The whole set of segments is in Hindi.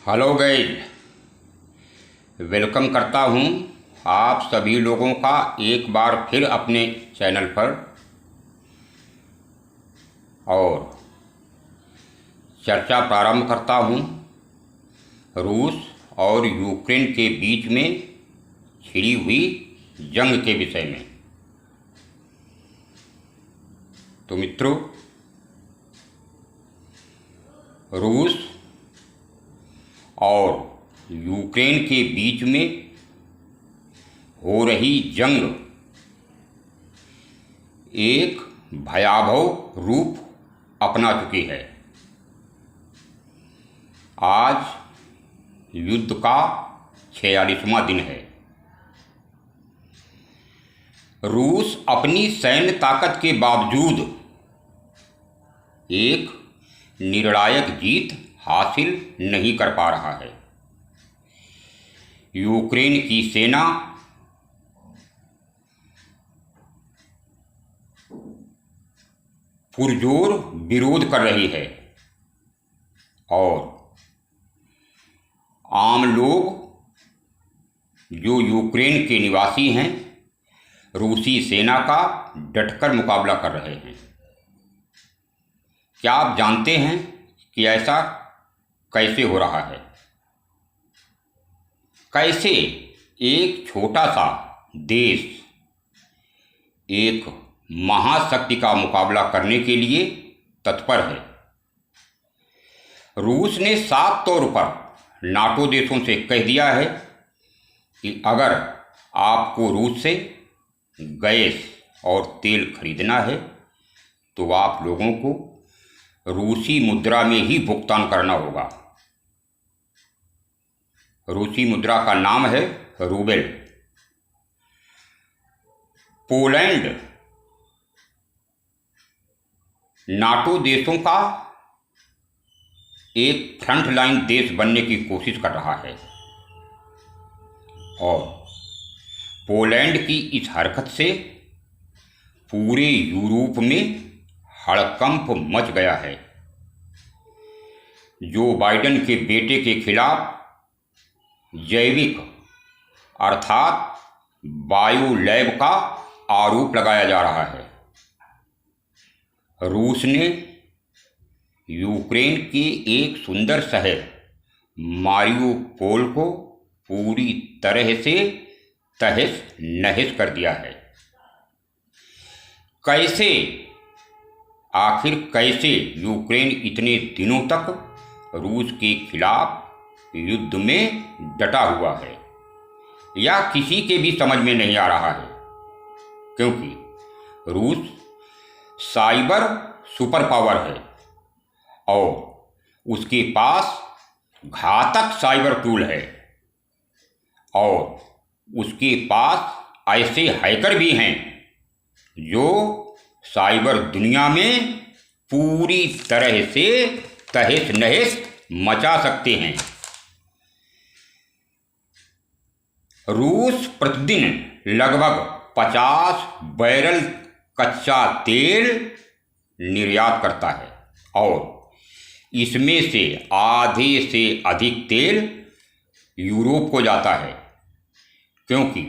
हेलो गाइस, वेलकम करता हूं आप सभी लोगों का एक बार फिर अपने चैनल पर। और चर्चा प्रारंभ करता हूं रूस और यूक्रेन के बीच में छिड़ी हुई जंग के विषय में। तो मित्रों, रूस और यूक्रेन के बीच में हो रही जंग एक भयावह रूप अपना चुकी है। आज युद्ध का 46वां दिन है। रूस अपनी सैन्य ताकत के बावजूद एक निर्णायक जीत हासिल नहीं कर पा रहा है। यूक्रेन की सेना पुरजोर विरोध कर रही है और आम लोग जो यूक्रेन के निवासी हैं रूसी सेना का डटकर मुकाबला कर रहे हैं। क्या आप जानते हैं कि ऐसा कैसे हो रहा है? कैसे एक छोटा सा देश एक महाशक्ति का मुकाबला करने के लिए तत्पर है। रूस ने साफ तौर पर नाटो देशों से कह दिया है कि अगर आपको रूस से गैस और तेल खरीदना है तो आप लोगों को रूसी मुद्रा में ही भुगतान करना होगा। रूसी मुद्रा का नाम है रूबेल। पोलैंड नाटो देशों का एक फ्रंट लाइन देश बनने की कोशिश कर रहा है और पोलैंड की इस हरकत से पूरे यूरोप में हड़कंप मच गया है। जो बाइडेन के बेटे के खिलाफ जैविक अर्थात बायो लैब का आरोप लगाया जा रहा है। रूस ने यूक्रेन के एक सुंदर शहर मारियोपोल को पूरी तरह से तहस नहस कर दिया है। आखिर कैसे यूक्रेन इतने दिनों तक रूस के खिलाफ युद्ध में डटा हुआ है, या किसी के भी समझ में नहीं आ रहा है, क्योंकि रूस साइबर सुपर पावर है और उसके पास घातक साइबर टूल है और उसके पास ऐसे हैकर भी हैं जो साइबर दुनिया में पूरी तरह से तहस नहस मचा सकते हैं। रूस प्रतिदिन लगभग 50 बैरल कच्चा तेल निर्यात करता है और इसमें से आधे से अधिक तेल यूरोप को जाता है, क्योंकि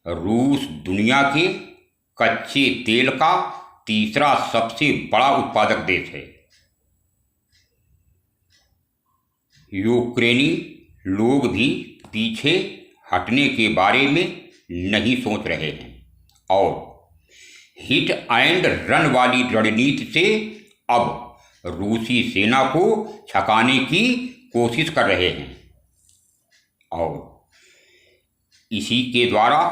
रूस दुनिया के कच्चे तेल का तीसरा सबसे बड़ा उत्पादक देश है। यूक्रेनी लोग भी पीछे हटने के बारे में नहीं सोच रहे हैं और हिट एंड रन वाली रणनीति से अब रूसी सेना को छकाने की कोशिश कर रहे हैं और इसी के द्वारा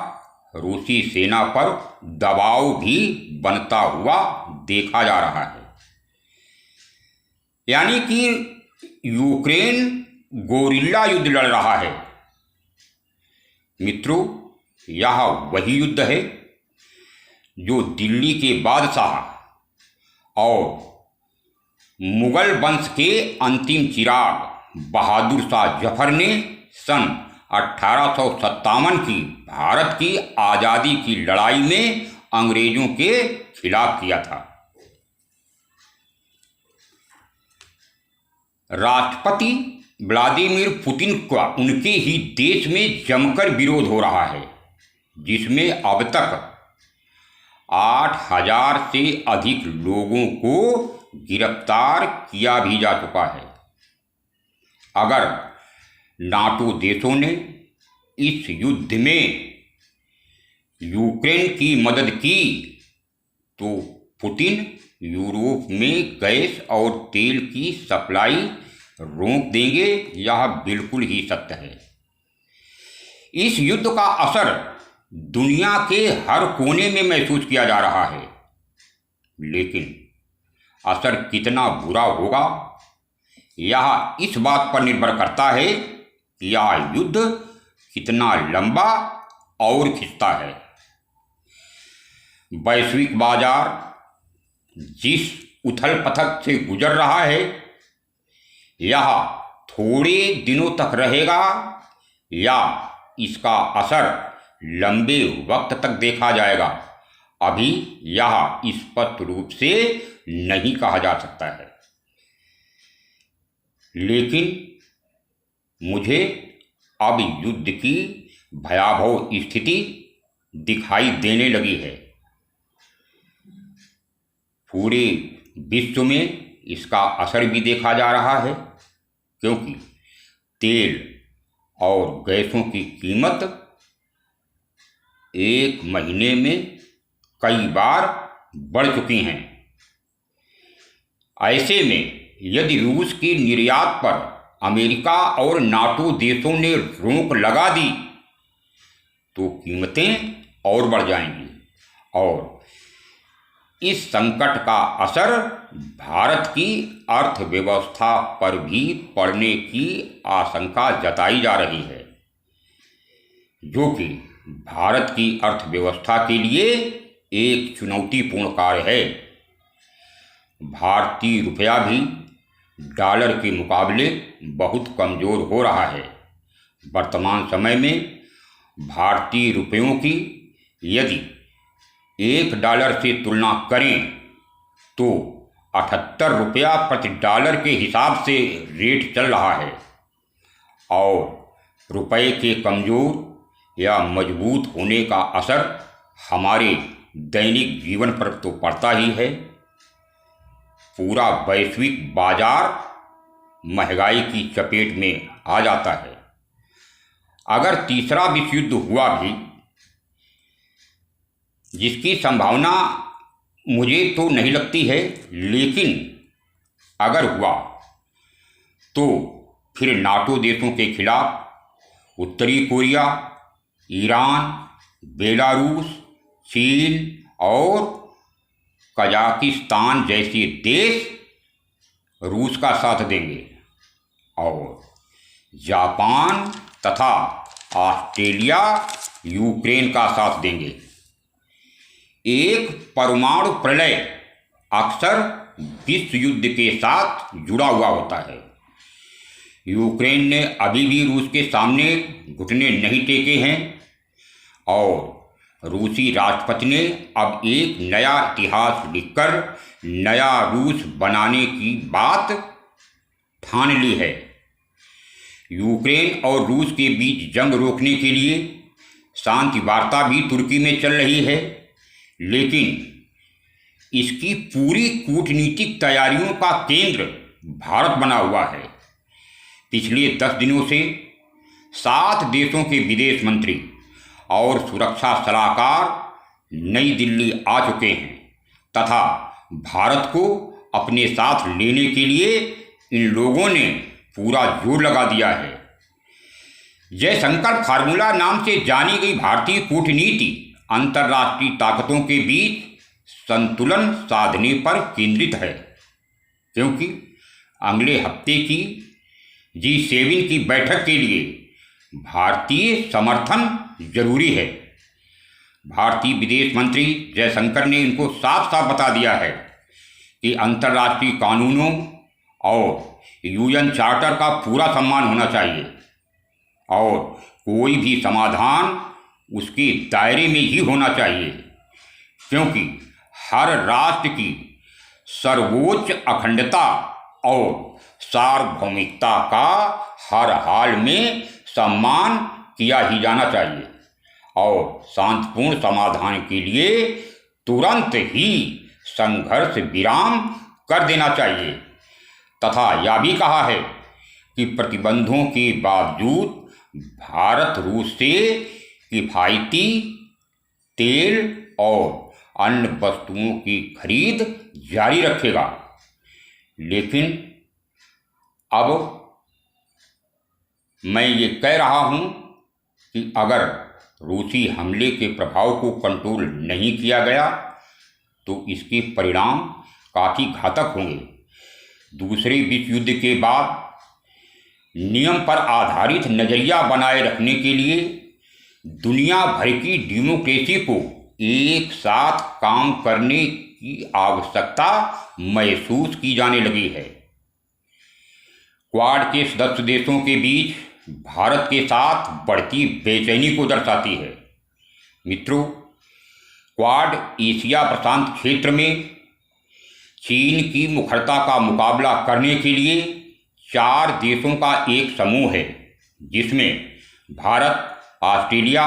रूसी सेना पर दबाव भी बनता हुआ देखा जा रहा है। यानी कि यूक्रेन गोरिल्ला युद्ध लड़ रहा है। मित्रों, यह वही युद्ध है जो दिल्ली के बादशाह और मुगल वंश के अंतिम चिराग बहादुर शाह जफर ने सन 1857 की भारत की आज़ादी की लड़ाई में अंग्रेजों के खिलाफ किया था। राष्ट्रपति व्लादिमीर पुतिन का उनके ही देश में जमकर विरोध हो रहा है, जिसमें अब तक 8,000 से अधिक लोगों को गिरफ्तार किया भी जा चुका है। अगर नाटो देशों ने इस युद्ध में यूक्रेन की मदद की तो पुतिन यूरोप में गैस और तेल की सप्लाई रोक देंगे, यह बिल्कुल ही सत्य है। इस युद्ध का असर दुनिया के हर कोने में महसूस किया जा रहा है, लेकिन असर कितना बुरा होगा यह इस बात पर निर्भर करता है कि यह युद्ध कितना लंबा और खिंचता है। वैश्विक बाजार जिस उथल पथल से गुजर रहा है, यह थोड़े दिनों तक रहेगा या इसका असर लंबे वक्त तक देखा जाएगा, अभी यह स्पष्ट रूप से नहीं कहा जा सकता है। लेकिन मुझे अब युद्ध की भयावह स्थिति दिखाई देने लगी है। पूरे विश्व में इसका असर भी देखा जा रहा है, क्योंकि तेल और गैसों की कीमत एक महीने में कई बार बढ़ चुकी हैं। ऐसे में यदि रूस के निर्यात पर अमेरिका और नाटो देशों ने रोक लगा दी तो कीमतें और बढ़ जाएंगी और इस संकट का असर भारत की अर्थव्यवस्था पर भी पड़ने की आशंका जताई जा रही है, जो कि भारत की अर्थव्यवस्था के लिए एक चुनौतीपूर्ण कार्य है। भारतीय रुपया भी डॉलर के मुकाबले बहुत कमज़ोर हो रहा है। वर्तमान समय में भारतीय रुपयों की यदि $1 से तुलना करें तो 78 रुपया प्रति डॉलर के हिसाब से रेट चल रहा है और रुपये के कमज़ोर या मजबूत होने का असर हमारे दैनिक जीवन पर तो पड़ता ही है। पूरा वैश्विक बाजार महंगाई की चपेट में आ जाता है। अगर तीसरा विश्व युद्ध हुआ भी, जिसकी संभावना मुझे तो नहीं लगती है, लेकिन अगर हुआ तो फिर नाटो देशों के खिलाफ उत्तरी कोरिया, ईरान, बेलारूस, चीन और कजाकिस्तान जैसे देश रूस का साथ देंगे और जापान तथा ऑस्ट्रेलिया यूक्रेन का साथ देंगे। एक परमाणु प्रलय अक्सर विश्व युद्ध के साथ जुड़ा हुआ होता है। यूक्रेन ने अभी भी रूस के सामने घुटने नहीं टेके हैं और रूसी राष्ट्रपति ने अब एक नया इतिहास लिखकर नया रूस बनाने की बात ठान ली है। यूक्रेन और रूस के बीच जंग रोकने के लिए शांति वार्ता भी तुर्की में चल रही है, लेकिन इसकी पूरी कूटनीतिक तैयारियों का केंद्र भारत बना हुआ है। पिछले 10 दिनों से 7 देशों के विदेश मंत्री और सुरक्षा सलाहकार नई दिल्ली आ चुके हैं तथा भारत को अपने साथ लेने के लिए इन लोगों ने पूरा जोर लगा दिया है। जयशंकर फार्मूला नाम से जानी गई भारतीय कूटनीति अंतर्राष्ट्रीय ताकतों के बीच संतुलन साधने पर केंद्रित है, क्योंकि अगले हफ्ते की G7 की बैठक के लिए भारतीय समर्थन जरूरी है। भारतीय विदेश मंत्री जयशंकर ने इनको साफ साफ बता दिया है कि अंतर्राष्ट्रीय कानूनों और UN चार्टर का पूरा सम्मान होना चाहिए और कोई भी समाधान उसके दायरे में ही होना चाहिए, क्योंकि हर राष्ट्र की सर्वोच्च अखंडता और सार्वभौमिकता का हर हाल में सम्मान किया ही जाना चाहिए और शांतिपूर्ण समाधान के लिए तुरंत ही संघर्ष विराम कर देना चाहिए तथा यह भी कहा है कि प्रतिबंधों के बावजूद भारत रूस से किफ़ायती तेल और अन्य वस्तुओं की खरीद जारी रखेगा। लेकिन अब मैं ये कह रहा हूँ कि अगर रूसी हमले के प्रभाव को कंट्रोल नहीं किया गया तो इसके परिणाम काफ़ी घातक होंगे। दूसरे विश्व युद्ध के बाद नियम पर आधारित नज़रिया बनाए रखने के लिए दुनिया भर की डेमोक्रेसी को एक साथ काम करने की आवश्यकता महसूस की जाने लगी है। क्वाड के सदस्य देशों के बीच भारत के साथ बढ़ती बेचैनी को दर्शाती है। मित्रों, क्वाड एशिया प्रशांत क्षेत्र में चीन की मुखरता का मुकाबला करने के लिए 4 देशों का एक समूह है जिसमें भारत, ऑस्ट्रेलिया,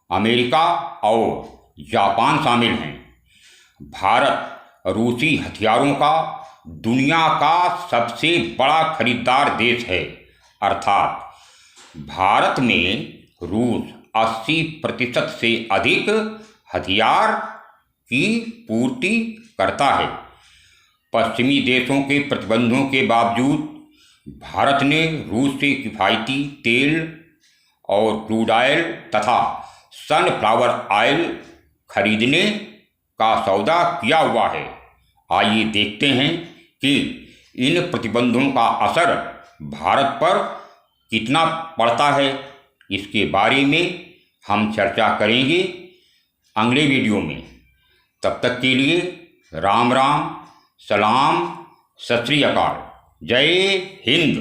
अमेरिका और जापान शामिल हैं। भारत रूसी हथियारों का दुनिया का सबसे बड़ा खरीदार देश है, अर्थात भारत में रूस 80% से अधिक हथियार की पूर्ति करता है। पश्चिमी देशों के प्रतिबंधों के बावजूद भारत ने रूस से किफ़ायती तेल और क्रूड ऑयल तथा सनफ्लावर ऑयल खरीदने का सौदा किया हुआ है। आइए देखते हैं कि इन प्रतिबंधों का असर भारत पर कितना पड़ता है। इसके बारे में हम चर्चा करेंगे अगले वीडियो में। तब तक के लिए राम राम, सलाम, सत श्री अकाल, जय हिंद।